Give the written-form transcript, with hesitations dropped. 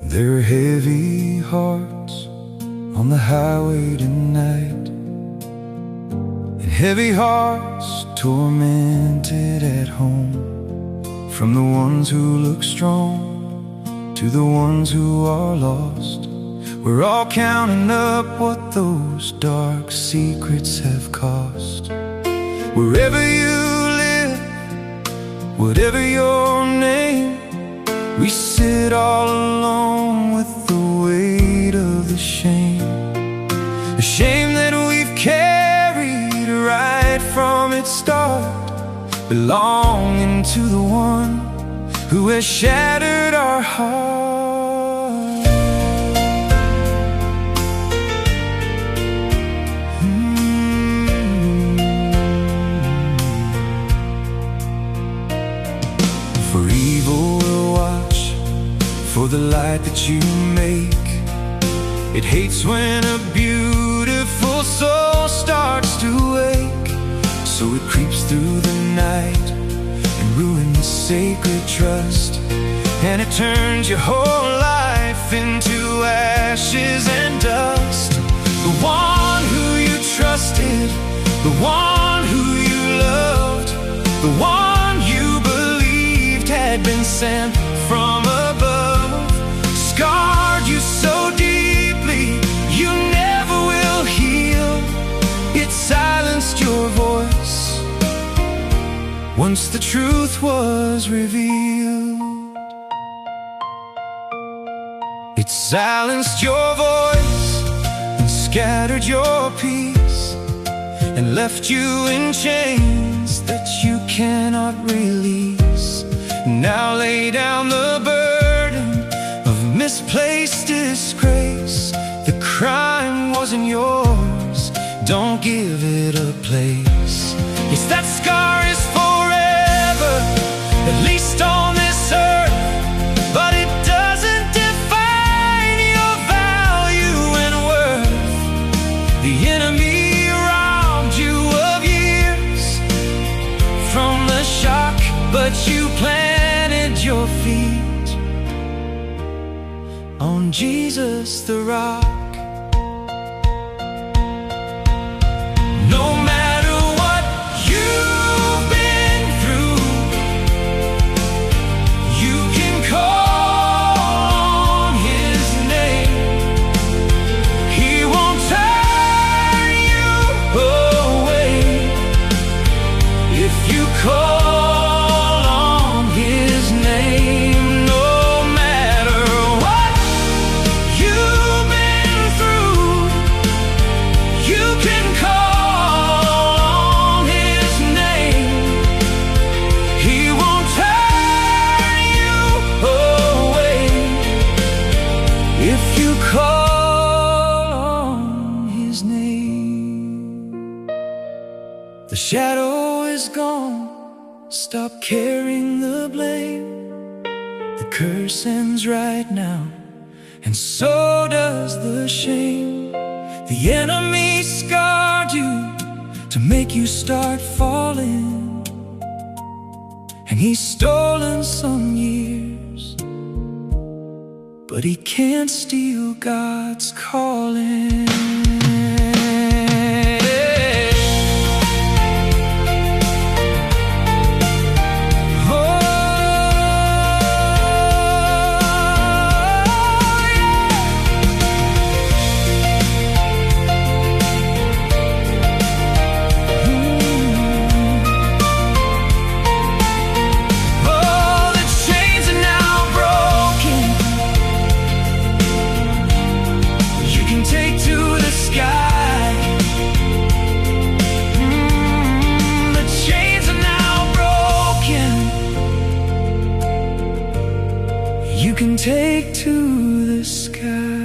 There are heavy hearts on the highway tonight, and heavy hearts tormented at home. From the ones who look strong to the ones who are lost, we're all counting up what those dark secrets have cost. Wherever you live, whatever your name, we sit all alone with the weight of the shame. The shame that we've carried right from its start, belonging to the one who has shattered our heart. For evil will watch for the light that you make. It hates when a beautiful soul starts to wake. So it creeps through the night and ruins sacred trust, and it turns your whole life into ashes and dust. The one who you trusted, the one who you loved, the one you believed had been sent from above, scarred you so deeply you never will heal. It silenced your voice once the truth was revealed. It silenced your voice and scattered your peace, and left you in chains that you cannot release. Now lay down the burden of misplaced disgrace. The crime wasn't yours, don't give it a place. Yes, that scar is forever, at least on this earth, but it doesn't define your value and worth. The enemy robbed you of years from the shock, but you planted your feet on Jesus the rock. No matter what you've been through, you can call on His name. He won't turn you away if you call on His name. No matter what you've been through, you can call The shadow is gone, stop carrying the blame. The curse ends right now, and so does the shame. The enemy scarred you to make you start falling, and he's stolen some years, but he can't steal God's calling. You can take to the sky.